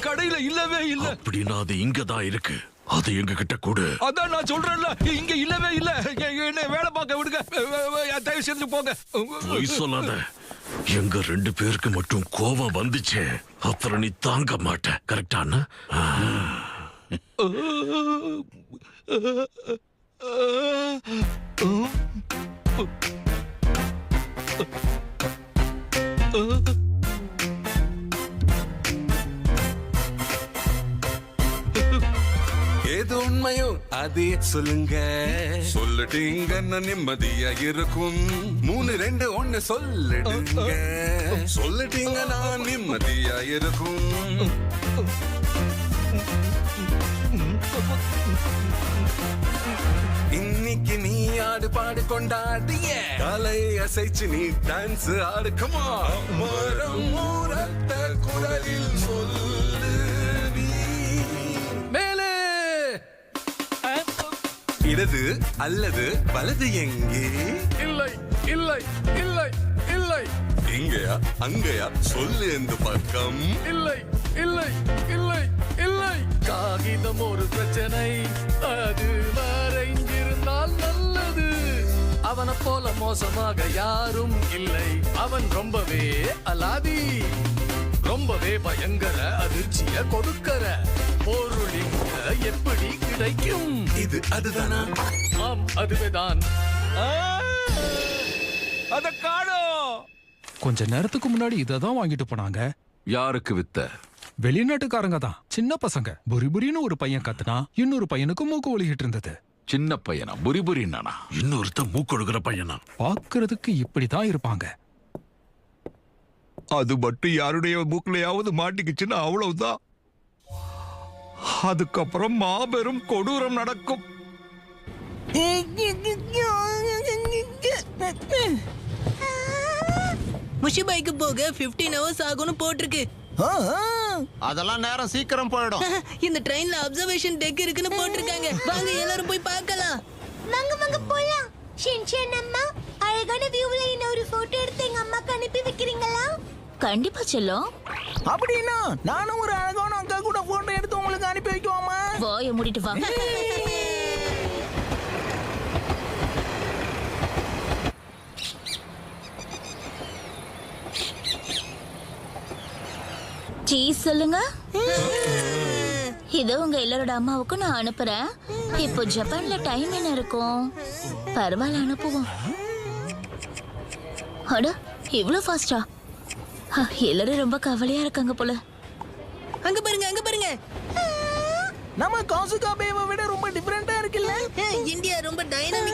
கடையில இல்லவே இல்ல. அப்படின்னா அது இங்கதான் இருக்கு. அது எங்க கிட்ட கூட. அதான் நான் சொல்றேன்ல, இங்க இல்லவே இல்ல. என்ன வேலை பார்க்க விடுங்க, தயவு செஞ்சு போங்க. பொய் சொல்லாத. எங்க 2 பேருக்கு மட்டும் கோபம் வந்துச்சு, அப்புறம் நீ தாங்க மாட்ட. கரெக்டான? ஏது உண்மையோ அதே சொல்லுங்க. சொல்லிட்டீங்கன்னா நிம்மதியா இருக்கும். 3, 2, 1 சொல்லிடுங்க. சொல்லிட்டீங்கன்னா நிம்மதியா இருக்கும். இன்னைக்கு நீ ஆடு பாடு கொண்டாடிய கலை அசைச்சு நீ டான்ஸ் ஆடுக்கமா. மரம் மூரத்த குரலில் சொல்லு நீ. மேலே இடது அல்லது வலது எங்கே? இல்லை இல்லை இல்லை இல்லை. இங்கயா அங்கயா சொல்லு. எந்த பக்கம்? இல்லை இல்லை இல்லை இல்லை. காகிதம் ஒரு பிரச்சனை, அது வரைஞ்சிருந்தால் நல்லது. அவனை போல மோசமாக யாரும் இல்லை. அவன் ரொம்பவே அலாதி, ரொம்பவே பயங்கர அதிர்ச்சிய கொடுக்கற பொருள் இங்க எப்படி கிடைக்கும்? இது அதுதானா? ஆம், அதுவேதான். அத காணோம். கொஞ்ச நேரத்துக்கு முன்னாடி இததான் வாங்கிட்டு போனாங்க. யாருக்கு வித்த? வெளிநாட்டுக்காரங்க தான். சின்ன பசங்க. புரிபுரின்னு ஒரு பையன் கத்துனா, இன்னொரு பையனுக்கு மூக்கு ஒலிகிட்டு இருந்தது. சின்ன பையனா? புரிபுரின்னா இன்னொருத்த மூக்கொடுக்கிற பையனா? பாக்குறதுக்கு இப்படிதான் இருப்பாங்க. அது மட்டும் யாருடைய மூக்கிலையாவது மாட்டிக்குச்சுன்னா அவ்வளவுதான். அதுக்கப்புறம் மாபெரும் கொடூரம் நடக்கும். முஷிபாய்க்கு போக 15 hours ஆகும்னு போட்டிருக்கு. அதெல்லாம் நேரம் சீக்கிரம் போயிடும். இந்த ட்ரெயின்ல அப்சர்வேஷன் டெக் இருக்குன்னு போட்டிருக்காங்க. வாங்க எல்லாரும் போய் பார்க்கலாம். வாங்க வாங்க போலாம். ஷின்சான் அம்மா, அழகான வியூல இன்னொரு போட்டோ எடுத்து எங்க அம்மாக்கு அனுப்பி வைக்கிறீங்களா? கண்டிப்பா செல்லம். அப்படின்னா நானும் ஒரு அழகான அக்கா கூட போட்டோ எடுத்து உங்களுக்கு அனுப்பி வைக்குவாமா? வாயை மூடிட்டு வாங்க. சீஸ் சொல்லுங்க. இது உங்க எல்லாரோட அம்மாவுக்கு நான் அனுப்புறேன். இப்போ ஜப்பான்ல டைம் என்ன இருக்கும்? பரவாயில்ல, அனுப்புவோம். அட, இவ்வளவு ஃபாஸ்டா? எல்லாரும் ரொம்ப கவலையா இருக்காங்க போல. அங்க பாருங்க, அங்க பாருங்க. நம்ம காசுகா பேவை விட ரொம்ப டிஃபரெண்டா இருக்குல்ல? இந்தியா ரொம்ப டைனமிக்